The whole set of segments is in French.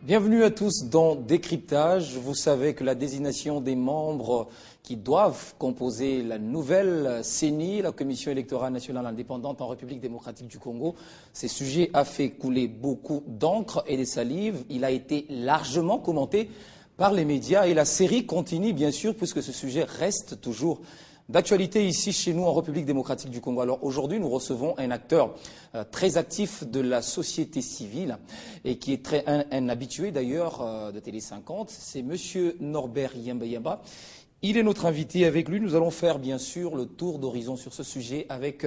Bienvenue à tous dans Décryptage. Vous savez que la désignation des membres qui doivent composer la nouvelle CENI, la Commission électorale nationale indépendante en République démocratique du Congo, ce sujet a fait couler beaucoup d'encre et de salive. Il a été largement commenté par les médias et la série continue bien sûr puisque ce sujet reste toujours d'actualité ici chez nous en République démocratique du Congo. Alors aujourd'hui, nous recevons un acteur très actif de la société civile et qui est un habitué d'ailleurs de Télé 50. C'est Monsieur Norbert Yamba. Il est notre invité. Avec lui, nous allons faire bien sûr le tour d'horizon sur ce sujet avec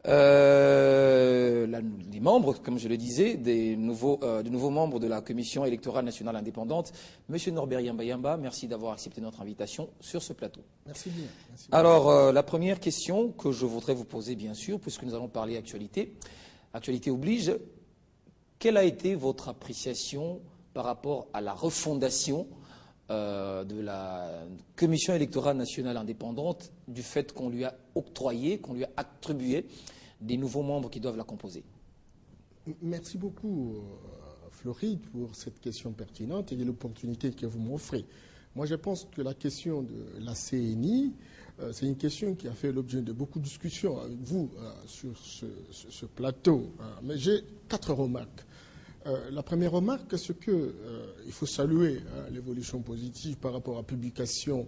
les membres, comme je le disais, des nouveaux membres de la Commission électorale nationale indépendante. Monsieur Norbert Yamba, merci d'avoir accepté notre invitation sur ce plateau. Merci bien. Merci bien. Alors, la première question que je voudrais vous poser, bien sûr, puisque nous allons parler actualité oblige, quelle a été votre appréciation par rapport à la refondation de la Commission électorale nationale indépendante, du fait qu'on lui a octroyé, qu'on lui a attribué des nouveaux membres qui doivent la composer? Merci beaucoup, Floride, pour cette question pertinente et l'opportunité que vous m'offrez. Moi, je pense que la question de la CENI, c'est une question qui a fait l'objet de beaucoup de discussions avec vous sur ce plateau. Mais j'ai 4 remarques. La première remarque, c'est qu'il faut saluer l'évolution positive par rapport à la publication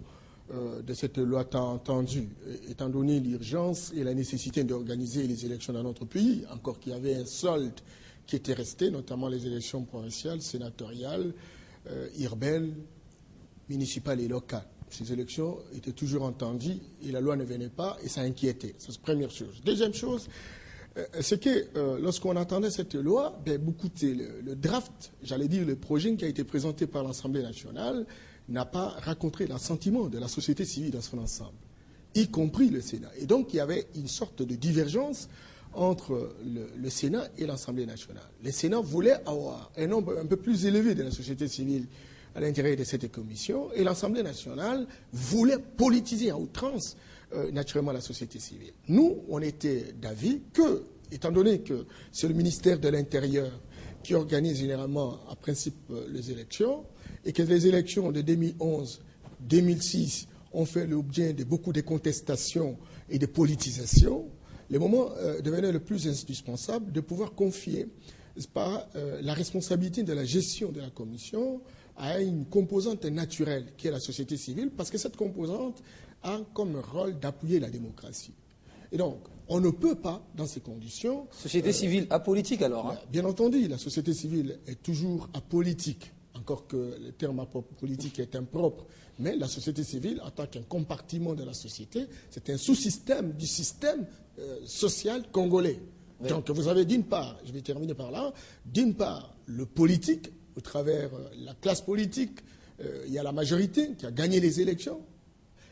de cette loi tant entendue, étant donné l'urgence et la nécessité d'organiser les élections dans notre pays, encore qu'il y avait un solde qui était resté, notamment les élections provinciales, sénatoriales, urbaines, municipales et locales. Ces élections étaient toujours entendues et la loi ne venait pas et ça inquiétait. C'est la première chose. Deuxième chose, c'est que lorsqu'on attendait cette loi, le draft, j'allais dire le projet qui a été présenté par l'Assemblée nationale, n'a pas rencontré l'assentiment de la société civile dans son ensemble, y compris le Sénat. Et donc il y avait une sorte de divergence entre le Sénat et l'Assemblée nationale. Le Sénat voulait avoir un nombre un peu plus élevé de la société civile à l'intérieur de cette commission, et l'Assemblée nationale voulait politiser à outrance naturellement la société civile. Nous, on était d'avis que, étant donné que c'est le ministère de l'Intérieur qui organise généralement à principe les élections, et que les élections de 2011, 2006 ont fait l'objet de beaucoup de contestations et de politisation, le moment devenait le plus indispensable de pouvoir confier la responsabilité de la gestion de la commission à une composante naturelle qui est la société civile, parce que cette composante a comme rôle d'appuyer la démocratie. Et donc, on ne peut pas, dans ces conditions... Société civile apolitique alors hein? Bien entendu, la société civile est toujours apolitique, encore que le terme politique est impropre. Mais la société civile, en tant qu'un compartiment de la société, c'est un sous-système du système social congolais. Oui. Donc vous avez d'une part, je vais terminer par là, d'une part le politique, au travers la classe politique, il y a la majorité qui a gagné les élections,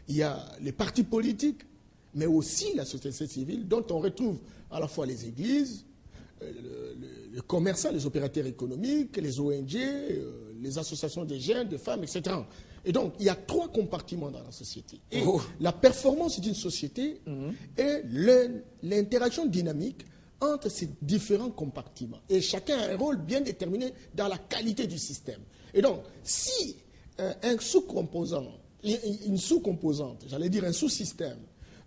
il y a les partis politiques, mais aussi la société civile, dont on retrouve à la fois les églises, les commerçants, les opérateurs économiques, les ONG, les associations des jeunes, des femmes, etc. Et donc, il y a 3 compartiments dans la société. Et la performance d'une société est l'interaction dynamique entre ces différents compartiments. Et chacun a un rôle bien déterminé dans la qualité du système. Et donc, si un une sous-composante, j'allais dire un sous-système,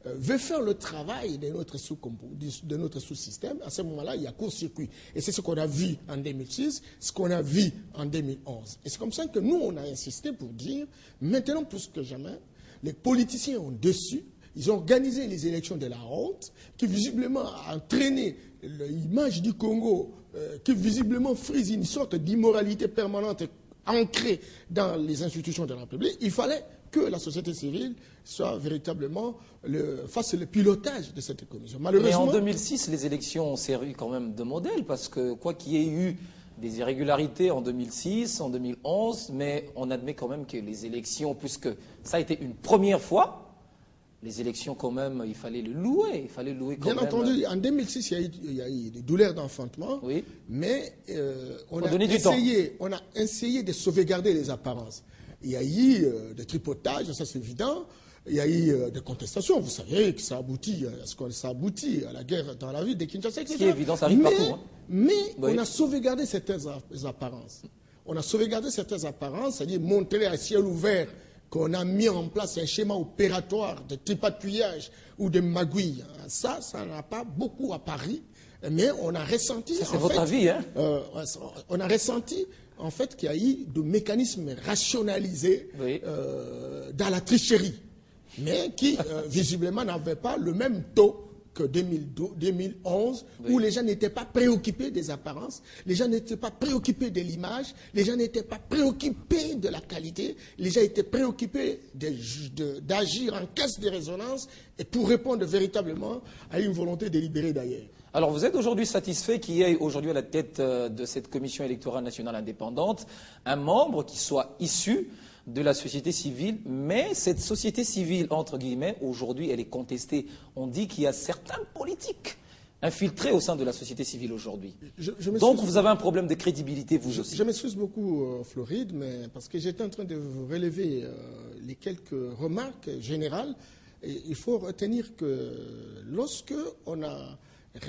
veut faire le travail de notre sous-système, à ce moment-là, il y a court-circuit. Et c'est ce qu'on a vu en 2006, ce qu'on a vu en 2011. Et c'est comme ça que nous, on a insisté pour dire, maintenant plus que jamais, les politiciens ont dessus, ils ont organisé les élections de la honte, qui visiblement a entraîné l'image du Congo, qui visiblement frise une sorte d'immoralité permanente ancrée dans les institutions de la République. Il fallait que la société civile soit véritablement fasse le pilotage de cette commission. Malheureusement, mais en 2006, les élections ont servi quand même de modèle, parce que quoi qu'il y ait eu des irrégularités en 2006, en 2011, mais on admet quand même que les élections, puisque ça a été une première fois, les élections quand même, il fallait le louer. Il fallait louer quand même. Bien entendu, en 2006, il y a eu des douleurs d'enfantement, oui. Mais on a essayé de sauvegarder les apparences. Il y a eu des tripotages, ça c'est évident. Il y a eu des contestations. Vous savez que ça aboutit à la guerre dans la ville de Kinshasa, etc. Ce qui est évident, ça arrive partout. Hein. Mais oui. On a sauvegardé certaines apparences. on a sauvegardé certaines apparences, c'est-à-dire montrer à ciel ouvert qu'on a mis en place un schéma opératoire de tripatouillage ou de magouille. Ça n'a pas beaucoup à Paris, mais on a ressenti... Ça, c'est votre avis, hein? On a ressenti, en fait, qu'il y a eu des mécanismes rationalisés oui. dans la tricherie, mais qui, visiblement, n'avaient pas le même taux que 2011, oui. Où les gens n'étaient pas préoccupés des apparences, les gens n'étaient pas préoccupés de l'image, les gens n'étaient pas préoccupés de la qualité, les gens étaient préoccupés d'agir en caisse de résonance et pour répondre véritablement à une volonté délibérée d'ailleurs. Alors vous êtes aujourd'hui satisfait qu'il y ait aujourd'hui à la tête de cette commission électorale nationale indépendante un membre qui soit issu de la société civile, mais cette société civile, entre guillemets, aujourd'hui, elle est contestée. On dit qu'il y a certains politiques infiltrés au sein de la société civile aujourd'hui. Donc vous avez un problème de crédibilité, vous aussi. Je m'excuse beaucoup, Floride, mais parce que j'étais en train de vous relever les quelques remarques générales. Et il faut retenir que lorsque on a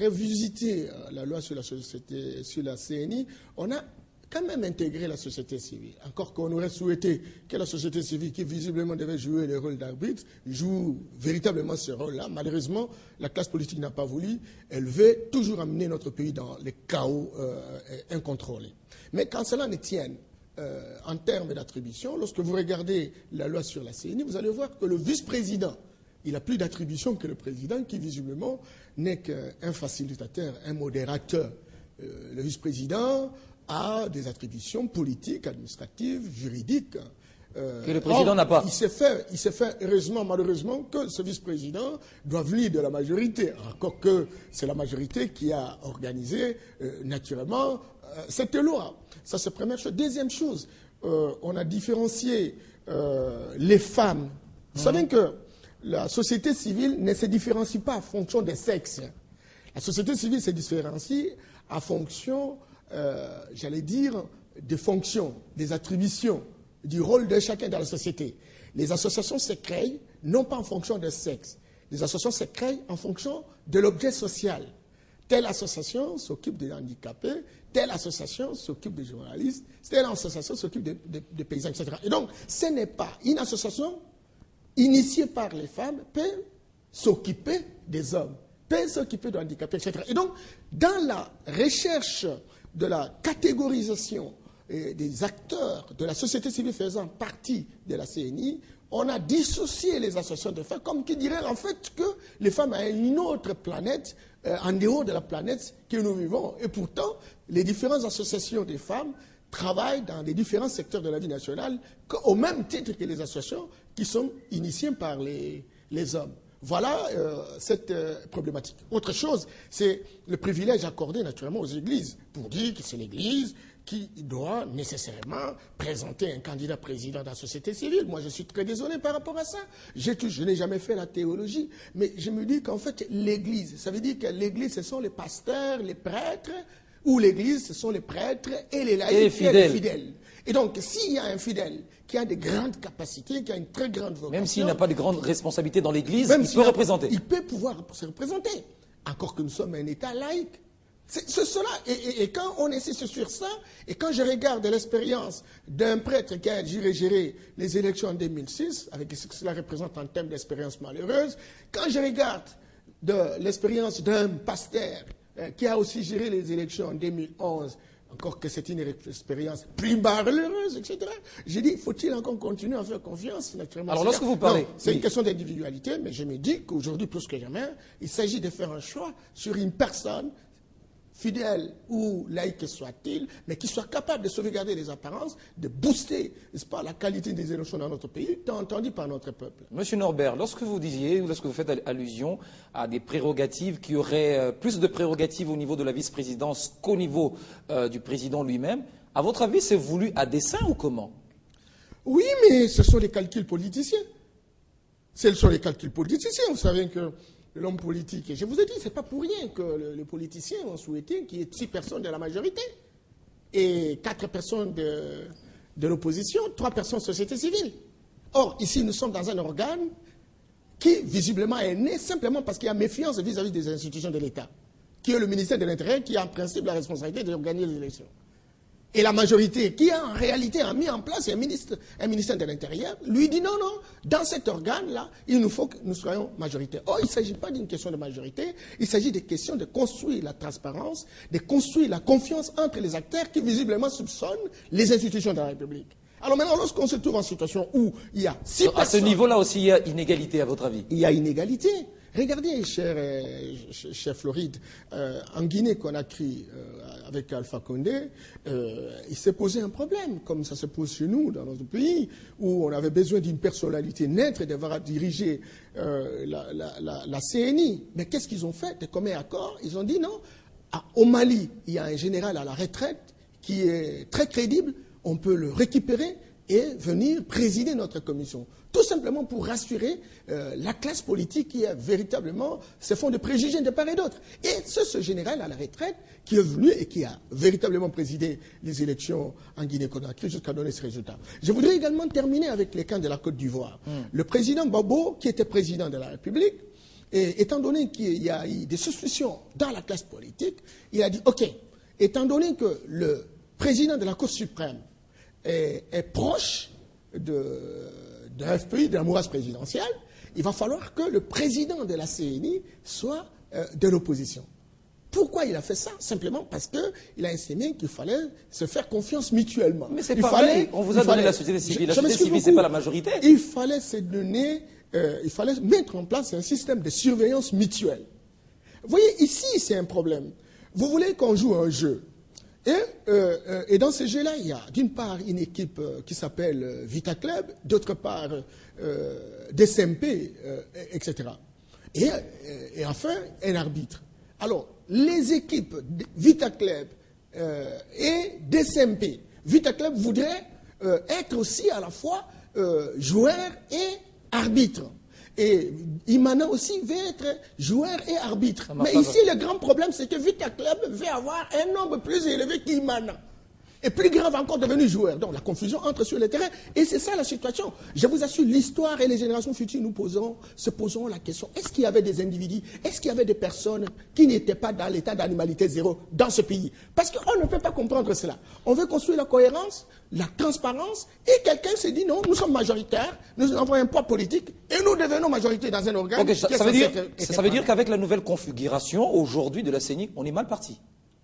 revisité la loi sur la CNI, on a quand même intégrer la société civile. Encore qu'on aurait souhaité que la société civile, qui visiblement devait jouer le rôle d'arbitre, joue véritablement ce rôle-là. Malheureusement, la classe politique n'a pas voulu. Elle veut toujours amener notre pays dans les chaos incontrôlés. Mais quand cela ne tienne, en termes d'attribution, lorsque vous regardez la loi sur la CNI, vous allez voir que le vice-président, il a plus d'attribution que le président, qui visiblement n'est qu'un facilitateur, un modérateur. Le vice-président a des attributions politiques, administratives, juridiques. Que le président n'a pas. Il s'est fait, heureusement, malheureusement, que ce vice-président doit venir de la majorité. Encore que c'est la majorité qui a organisé, naturellement, cette loi. Ça, c'est la première chose. Deuxième chose, on a différencié les femmes. Vous savez que la société civile ne se différencie pas en fonction des sexes. La société civile se différencie en fonction... j'allais dire, des fonctions, des attributions, du rôle de chacun dans la société. Les associations se créent non pas en fonction de sexe. Les associations se créent en fonction de l'objet social. Telle association s'occupe des handicapés, telle association s'occupe des journalistes, telle association s'occupe des paysans, etc. Et donc, ce n'est pas une association initiée par les femmes peut s'occuper des hommes, peut s'occuper des handicapés, etc. Et donc, dans la recherche de la catégorisation des acteurs de la société civile faisant partie de la CNI, on a dissocié les associations de femmes, comme qui dirait en fait que les femmes ont une autre planète, en dehors de la planète que nous vivons. Et pourtant, les différentes associations des femmes travaillent dans les différents secteurs de la vie nationale, au même titre que les associations qui sont initiées par les hommes. Voilà cette problématique. Autre chose, c'est le privilège accordé naturellement aux églises, pour dire que c'est l'église qui doit nécessairement présenter un candidat président de la société civile. Moi, je suis très désolé par rapport à ça. Je n'ai jamais fait la théologie, mais je me dis qu'en fait, l'église, ça veut dire que l'église, ce sont les pasteurs, les prêtres, ou l'église, ce sont les prêtres et les laïcs et les fidèles. Et donc, s'il y a un fidèle qui a de grandes capacités, qui a une très grande vocation... Même s'il n'a pas de grandes responsabilités dans l'Église, il peut représenter. Il peut pouvoir se représenter. Encore que nous sommes un État laïque. C'est cela. Et quand on insiste sur ça, et quand je regarde l'expérience d'un prêtre qui a géré les élections en 2006, avec ce que cela représente en termes d'expérience malheureuse, quand je regarde de l'expérience d'un pasteur qui a aussi géré les élections en 2011, encore que c'est une expérience plus malheureuse, etc. J'ai dit, faut-il encore continuer à faire confiance, naturellement? Alors, lorsque vous parlez... C'est une question d'individualité, mais je me dis qu'aujourd'hui, plus que jamais, il s'agit de faire un choix sur une personne, fidèle ou laïque soit-il, mais qui soit capable de sauvegarder les apparences, de booster, n'est-ce pas, la qualité des élections dans notre pays, tant entendu par notre peuple. Monsieur Norbert, lorsque vous disiez, ou lorsque vous faites allusion à des prérogatives qui auraient plus de prérogatives au niveau de la vice-présidence qu'au niveau du président lui-même, à votre avis, c'est voulu à dessein ou comment? Oui, mais ce sont les calculs politiciens. Ce sont les calculs politiciens. Vous savez que l'homme politique, et je vous ai dit, ce n'est pas pour rien que les politiciens ont souhaité qu'il y ait 6 personnes de la majorité et 4 personnes de l'opposition, 3 personnes de société civile. Or, ici, nous sommes dans un organe qui, visiblement, est né simplement parce qu'il y a méfiance vis-à-vis des institutions de l'État, qui est le ministère de l'Intérieur, qui a en principe la responsabilité d'organiser les élections. Et la majorité, qui en réalité a mis en place un ministère de l'Intérieur, lui dit non, non, dans cet organe-là, il nous faut que nous soyons majoritaires. Or, il ne s'agit pas d'une question de majorité, il s'agit de questions de construire la transparence, de construire la confiance entre les acteurs qui visiblement soupçonnent les institutions de la République. Alors maintenant, lorsqu'on se trouve en situation où il y a 6 personnes... À ce niveau-là aussi, il y a inégalité, à votre avis? Il y a inégalité. Regardez, cher Floride, en Guinée-Conakry, avec Alpha Condé, il s'est posé un problème, comme ça se pose chez nous, dans notre pays, où on avait besoin d'une personnalité neutre et devoir diriger la CNI. Mais qu'est-ce qu'ils ont fait? De commun accord, ils ont dit non. Au Mali, il y a un général à la retraite qui est très crédible, on peut le récupérer et venir présider notre commission. Tout simplement pour rassurer la classe politique qui a véritablement se font de préjugés de part et d'autre. Et c'est ce général à la retraite qui est venu et qui a véritablement présidé les élections en Guinée-Conakry jusqu'à donner ce résultat. Je voudrais également terminer avec les camps de la Côte d'Ivoire. Le président Gbagbo, qui était président de la République, et étant donné qu'il y a eu des suspicions dans la classe politique, il a dit, OK, étant donné que le président de la Cour suprême est proche de FPI, de la mouvance présidentielle, il va falloir que le président de la CNI soit de l'opposition. Pourquoi il a fait ça? Simplement parce qu'il a estimé qu'il fallait se faire confiance mutuellement. Mais c'est pareil, on vous a donné la société civile. La société civile, ce n'est pas la majorité. Il fallait se donner, il fallait mettre en place un système de surveillance mutuelle. Vous voyez, ici, c'est un problème. Vous voulez qu'on joue un jeu. Et dans ce jeu-là, il y a d'une part une équipe qui s'appelle Vita Club, d'autre part DCMP, etc. Et enfin, un arbitre. Alors, les équipes Vita Club et DCMP, Vita Club voudrait être aussi à la fois joueur et arbitre. Et Imana aussi veut être joueur et arbitre. Mais ici, le grand problème, c'est que Vita Club veut avoir un nombre plus élevé qu'Imana. Et plus grave encore, devenu joueur. Donc la confusion entre sur le terrain. Et c'est ça la situation. Je vous assure, l'histoire et les générations futures se poseront la question. Est-ce qu'il y avait des individus, est-ce qu'il y avait des personnes qui n'étaient pas dans l'état d'animalité zéro dans ce pays? Parce qu'on ne peut pas comprendre cela. On veut construire la cohérence, la transparence, et quelqu'un s'est dit non, nous sommes majoritaires, nous avons un poids politique, et nous devenons majorité dans un organe. Okay, ça veut dire qu'avec la nouvelle configuration, aujourd'hui, de la CENI, on est mal parti.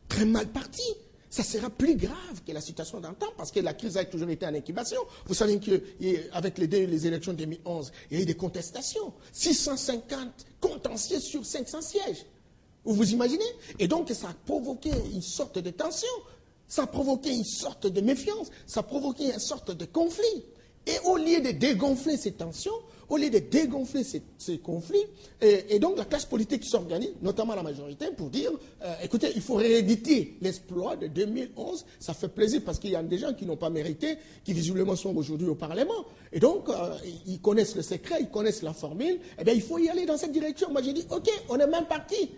Très mal parti. Ça sera plus grave que la situation d'antan, parce que la crise a toujours été en incubation. Vous savez qu'avec les élections de 2011, il y a eu des contestations. 650 contentieux sur 500 sièges. Vous imaginez? Et donc, ça a provoqué une sorte de tension. Ça a provoqué une sorte de méfiance. Ça a provoqué une sorte de conflit. Et au lieu de dégonfler ces tensions, au lieu de dégonfler ces conflits, et donc la classe politique s'organise, notamment la majorité, pour dire, écoutez, il faut rééditer l'exploit de 2011. Ça fait plaisir parce qu'il y a des gens qui n'ont pas mérité, qui visiblement sont aujourd'hui au Parlement. Et donc, ils connaissent le secret, ils connaissent la formule. Eh bien, il faut y aller dans cette direction. Moi, j'ai dit, OK, on est mal parti.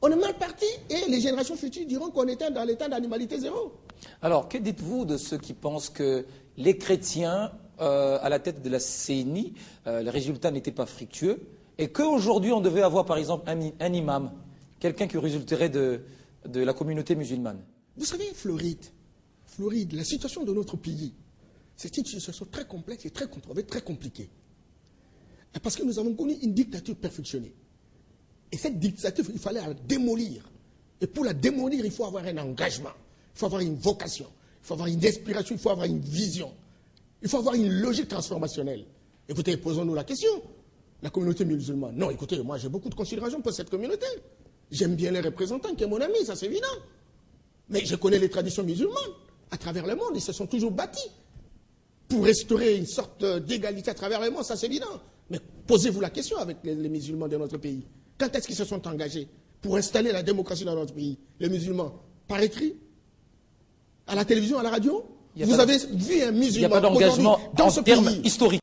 On est mal parti et les générations futures diront qu'on était dans l'état d'animalité zéro. Alors, que dites-vous de ceux qui pensent que les chrétiens, à la tête de la CENI, les résultats n'étaient pas fructueux et qu'aujourd'hui on devait avoir par exemple un imam, quelqu'un qui résulterait de la communauté musulmane? Vous savez, Floride, la situation de notre pays, c'est une situation très complexe et très controversée, très compliquée. Parce que nous avons connu une dictature perfectionnée. Et cette dictature, il fallait la démolir. Et pour la démolir, il faut avoir un engagement, il faut avoir une vocation, il faut avoir une inspiration, il faut avoir une vision. Il faut avoir une logique transformationnelle. Écoutez, posons-nous la question. La communauté musulmane. Non, écoutez, moi j'ai beaucoup de considération pour cette communauté. J'aime bien les représentants, qui est mon ami, ça c'est évident. Mais je connais les traditions musulmanes. À travers le monde, ils se sont toujours bâtis pour restaurer une sorte d'égalité à travers le monde, ça c'est évident. Mais posez-vous la question avec les musulmans de notre pays. Quand est-ce qu'ils se sont engagés pour installer la démocratie dans notre pays? Les musulmans, par écrit, à la télévision, à la radio? Vous avez vu un musulman d'engagement dans ce termes pays historiques.